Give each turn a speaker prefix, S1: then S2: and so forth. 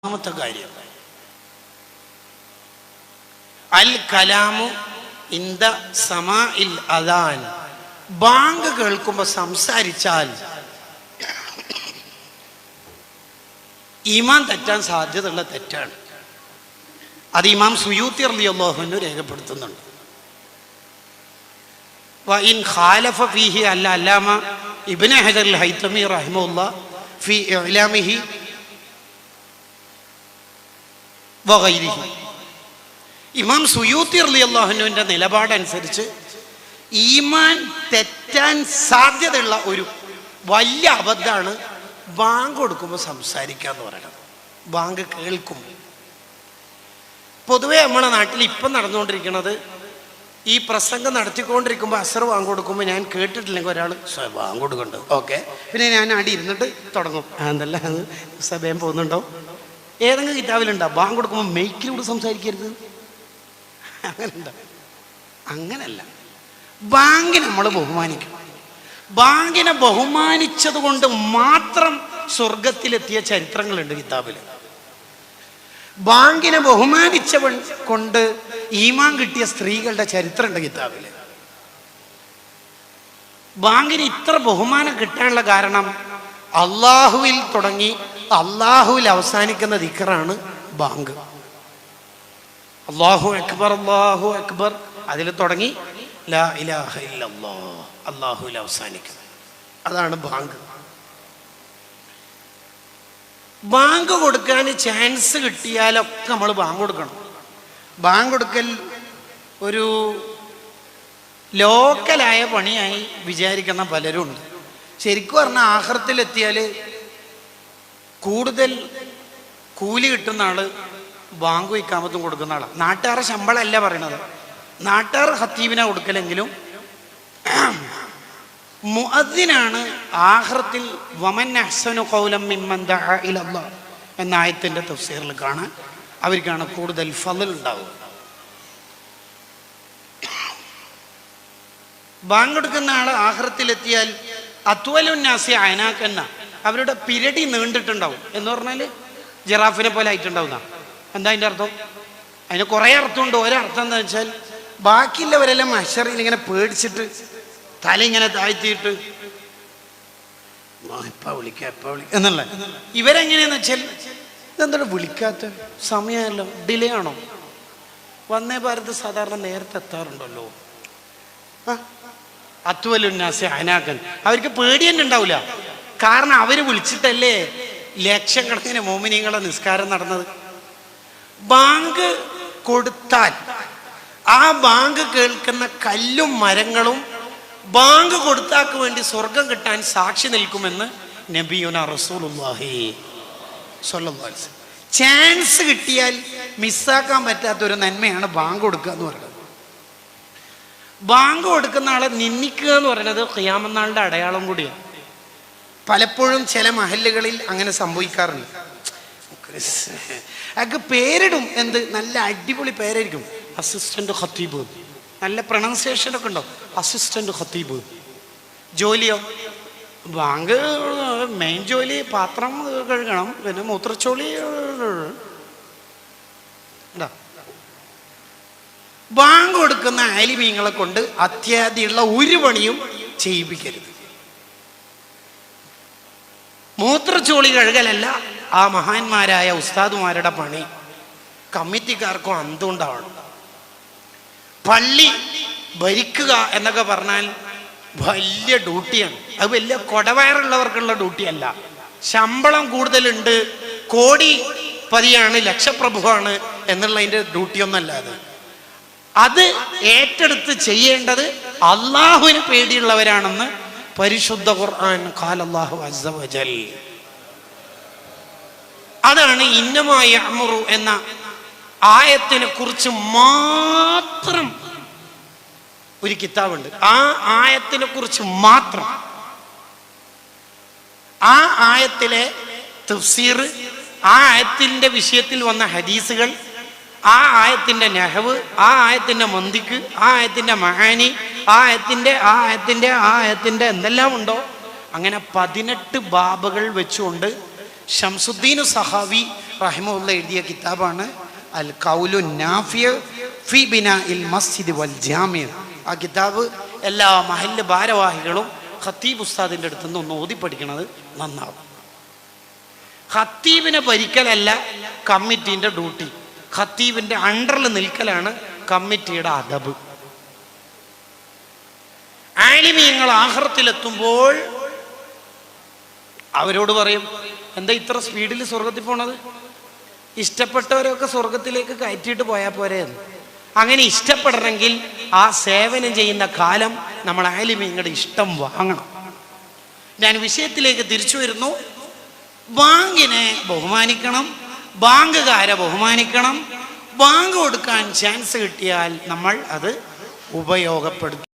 S1: മൂന്നാമത്തെ കാര്യം അൽ കലാമു ഇന്ദ സമാഇൽ അദാൻ. ബാങ്ക് കേൾക്കുമ്പോൾ സംസാരിച്ചാൽ ഈമാൻ തെറ്റാൻ സാധ്യതയുള്ള തെറ്റാണ്. അത് ഇമാം സുയൂത്തി റളിയല്ലാഹു അൻഹു രേഖപ്പെടുത്തുന്നുണ്ട്. വഇൻ ഖാലഫ ഫീഹി അല്ലാമ ഇബ്നു ഹജർ അൽ ഹൈതമി റഹിമഹുല്ലാഹ് ഫീ ഇഅ്ലാമിഹി വഗൈരിഹി. ഇമാം സുയൂത്തി റളിയല്ലാഹു അൻഹുവിന്റെ നിലപാടനുസരിച്ച് ഈമാൻ തെറ്റാൻ സാധ്യതയുള്ള ഒരു വലിയ അബദ്ധമാണ് ബാങ്ക് കൊടുക്കുമ്പോൾ സംസാരിക്കുക എന്ന് പറയുന്നത്. ബാങ്ക് കേൾക്കുമ്പോൾ പൊതുവെ നമ്മുടെ നാട്ടിൽ ഇപ്പം നടന്നുകൊണ്ടിരിക്കുന്നത്, ഈ പ്രസംഗം നടത്തിക്കൊണ്ടിരിക്കുമ്പോൾ അസർ ബാങ്ക് കൊടുക്കുമ്പോൾ ഞാൻ കേട്ടിട്ടില്ലെങ്കിൽ ഒരാൾ ബാങ്ക് കൊടുക്കുന്നുണ്ട്, ഓക്കെ, പിന്നെ ഞാൻ അടി ഇരുന്നിട്ട് തുടങ്ങും, അതല്ല അത് സഭയം പോകുന്നുണ്ടോ, ഏതെങ്കിലും കിതാബിലുണ്ടോ ബാങ്ക് കൊടുക്കുമ്പോൾ മെയ്ക്കിലൂടെ സംസാരിക്കരുത്, അങ്ങനെയുണ്ടോ? അങ്ങനല്ല. ബാങ്കിനെ നമ്മൾ ബഹുമാനിക്കണം. ബാങ്കിനെ ബഹുമാനിച്ചത് കൊണ്ട് മാത്രം സ്വർഗത്തിലെത്തിയ ചരിത്രങ്ങളുണ്ട് കിതാബിൽ. ബാങ്കിനെ ബഹുമാനിച്ചവൻ കൊണ്ട് ഈമാൻ കിട്ടിയ സ്ത്രീകളുടെ ചരിത്രമുണ്ട് കിതാബിൽ. ബാങ്കിന് ഇത്ര ബഹുമാനം കിട്ടാനുള്ള കാരണം അള്ളാഹുവിൽ തുടങ്ങി അള്ളാഹുവിൽ അവസാനിക്കുന്ന ദിക്റാണ് ബാങ്ക്. അല്ലാഹു അക്ബർ അല്ലാഹു അക്ബർ, അതിൽ തുടങ്ങി ലാ ഇലാഹ ഇല്ലല്ലാഹ്, അള്ളാഹുവിൽ അവസാനിക്കുന്നത്. അതാണ് ബാങ്ക്. ബാങ്ക് കൊടുക്കാൻ ചാൻസ് കിട്ടിയാലൊക്കെ നമ്മൾ ബാങ്ക് കൊടുക്കണം. ബാങ്ക് കൊടുക്കൽ ഒരു ലോക്കലായ പണിയായി വിചാരിക്കുന്ന പലരും ഉണ്ട്. ശരിക്കും പറഞ്ഞാൽ ആഖിറത്തിലെത്തിയാൽ കൂടുതൽ കൂലി കിട്ടുന്ന ആള് ബാങ്ക് ഇഖാമത്തും കൊടുക്കുന്ന ആളാണ്. നാട്ടുകാരുടെ ശമ്പളമല്ല പറയണത്, നാട്ടുകാർ ഖത്തീബിനെ കൊടുക്കലെങ്കിലും മുഅദ്ദിനാണ് ആഖിറത്തിൽ വമൻ അഹ്സനു ഖൗലൻ മിമ്മൻ ദഅ ഇലല്ലാഹ് എന്ന ആയത്തിന്റെ തഫ്സീറിൽ കാണാൻ അവർക്കാണ് കൂടുതൽ ഫളൽ ഉണ്ടാവുക. ബാങ്ക് കൊടുക്കുന്ന ആൾ ആഖിറത്തിലെത്തിയാൽ അത്വലുൻ നാസി അനാകന്ന, അവരുടെ പിരടി നീണ്ടിട്ടുണ്ടാവും എന്ന് പറഞ്ഞാൽ ജിറാഫിനെ പോലെ ആയിട്ടുണ്ടാവുന്ന. എന്താ അതിൻ്റെ അർത്ഥം? അതിന് കുറേ അർത്ഥമുണ്ട്. ഒരർത്ഥം എന്താ വെച്ചാൽ ബാക്കിയുള്ളവരെല്ലാം മഹ്ശറിൽ ഇങ്ങനെ പേടിച്ചിട്ട് തല ഇങ്ങനെ താഴ്ത്തിയിട്ട് എപ്പാ വിളിക്കാം എന്നുള്ള. ഇവരെങ്ങനെയാന്ന് വെച്ചാൽ ഇതെന്താ വിളിക്കാത്ത സമയമല്ലോ, ഡിലേ ആണോ? വന്നേ ഭാരത് സാധാരണ നേരത്തെ എത്താറുണ്ടല്ലോ. അത്വലുന്നാസി അനാകൻ, അവർക്ക് പേടി തന്നെ ഉണ്ടാവില്ല. കാരണം അവര് വിളിച്ചിട്ടല്ലേ ലക്ഷക്കണക്കിന് മോമിനീങ്ങളുടെ നിസ്കാരം നടന്നത്. ബാങ്ക് കൊടുത്താൽ ആ ബാങ്ക് കേൾക്കുന്ന കല്ലും മരങ്ങളും ബാങ്ക് കൊടുത്താക്ക് വേണ്ടി സ്വർഗം കിട്ടാൻ സാക്ഷി നിൽക്കുമെന്ന് നബിയുന റസൂലുള്ളാഹി സ്വല്ലല്ലാഹു അലൈഹി വസല്ലം. ചാൻസ് കിട്ടിയാൽ മിസ്സാക്കാൻ പറ്റാത്തൊരു നന്മയാണ് ബാങ്ക് കൊടുക്കുക എന്ന് പറയുന്നത്. ബാങ്ക് കൊടുക്കുന്ന ആളെ നിന്ദിക്കുക എന്ന് പറയുന്നത് ഖിയാമത്ത് നാളിന്റെ അടയാളം കൂടിയാണ്. പലപ്പോഴും ചില മഹല്ലുകളിൽ അങ്ങനെ സംഭവിക്കാറുണ്ട്. അയാൾക്ക് പേരിടും, എന്ത് നല്ല അടിപൊളി പേരായിരിക്കും, അസിസ്റ്റന്റ് ഖത്തീബ്, നല്ല പ്രൊണൗൺസിയേഷൻ ഒക്കെ ഉണ്ടോ, അസിസ്റ്റന്റ് ഖത്തീബ്. ജോലിയോ ബാങ്ക് മെയിൻ ജോലി പാത്രം കഴുകണം, പിന്നെ മൂത്രച്ചോളി. ബാങ്ക് കൊടുക്കുന്ന ആലിമീങ്ങളെ കൊണ്ട് അത്യാദിയുള്ള ഒരു പണിയും ചെയ്യിപ്പിക്കരുത്. മൂത്രച്ചോളി കഴുകലല്ല ആ മഹാന്മാരായ ഉസ്താദുമാരുടെ പണി. കമ്മിറ്റിക്കാർക്കും അന്തുണ്ടാവണം. പള്ളി ഭരിക്കുക എന്നൊക്കെ പറഞ്ഞാൽ വലിയ ഡ്യൂട്ടിയാണ്. അത് വലിയ കൊടവയറുള്ളവർക്കുള്ള ഡ്യൂട്ടിയല്ല. ശമ്പളം കൂടുതലുണ്ട്, കോടി പതിയാണ്, ലക്ഷപ്രഭുവാണ് എന്നുള്ളതിൻ്റെ ഡ്യൂട്ടിയൊന്നല്ല അത്. അത് ഏറ്റെടുത്ത് ചെയ്യേണ്ടത് അള്ളാഹുവിന് പേടിയുള്ളവരാണെന്ന് പരിശുദ്ധ ഖുർആൻ ഖാലല്ലാഹു അസ്സ വജൽ. അതാണ് ഇന്നമാ യഅ്മുറു എന്ന ആയത്തിനെ കുറിച്ച് മാത്രം ഒരു കിതാബുണ്ട്. ആ ആയത്തിനെ കുറിച്ച് മാത്രം, ആ ആയത്തിലെ തഫ്സീർ, ആ ആയത്തിന്റെ വിഷയത്തിൽ വന്ന ഹദീസുകൾ, ആ ആയത്തിന്റെ നഹവ്, ആ ആയത്തിന്റെ മന്തിക്ക്, ആ ആയത്തിന്റെ മഹാനി, ആ ആയത്തിന്റെ എന്തെല്ലാം ഉണ്ടോ, അങ്ങനെ 18 ബാബുകൾ വെച്ചുകൊണ്ട് ഷംസുദ്ദീൻ സഹാവി റഹിമഹുല്ലാഹ് എഴുതിയ കിതാബാണ് അൽ ഖൗലു നാഫിയ് ഫി ബിനാഇൽ മസ്ജിദ് വൽ ജാമിഅ. ആ കിതാബ് എല്ലാ മഹല്ല് ഭാരവാഹികളും ഖത്തീബ് ഉസ്താദിൻ്റെ അടുത്ത് നിന്ന് ഒന്ന് ഓതി പഠിക്കണത് നന്നാവും. ഖത്തീബിനെ ഭരിക്കലല്ല കമ്മിറ്റീൻ്റെ ഡ്യൂട്ടി, ഖത്തീബിൻ്റെ അണ്ടറിൽ നിൽക്കലാണ് കമ്മിറ്റിയുടെ അദബ്. ആലിമീങ്ങൾ ആഖിറത്തിലെത്തുമ്പോൾ അവരോട് പറയും, എന്താ ഇത്ര സ്പീഡിൽ സ്വർഗത്തിൽ പോണത്? ഇഷ്ടപ്പെട്ടവരൊക്കെ സ്വർഗത്തിലേക്ക് കയറ്റിയിട്ട് പോയാൽ പോരെ. അങ്ങനെ ഇഷ്ടപ്പെടണമെങ്കിൽ ആ സേവനം ചെയ്യുന്ന കാലം നമ്മൾ ആലിമീങ്ങളുടെ ഇഷ്ടം വാങ്ങണം. ഞാൻ വിഷയത്തിലേക്ക് തിരിച്ചു വരുന്നു. ബാങ്കിനെ ബഹുമാനിക്കണം, ബാങ്കുകാരെ ബഹുമാനിക്കണം. ബാങ്ക് കൊടുക്കാൻ ചാൻസ് കിട്ടിയാൽ നമ്മൾ അത് ഉപയോഗപ്പെടുത്തും.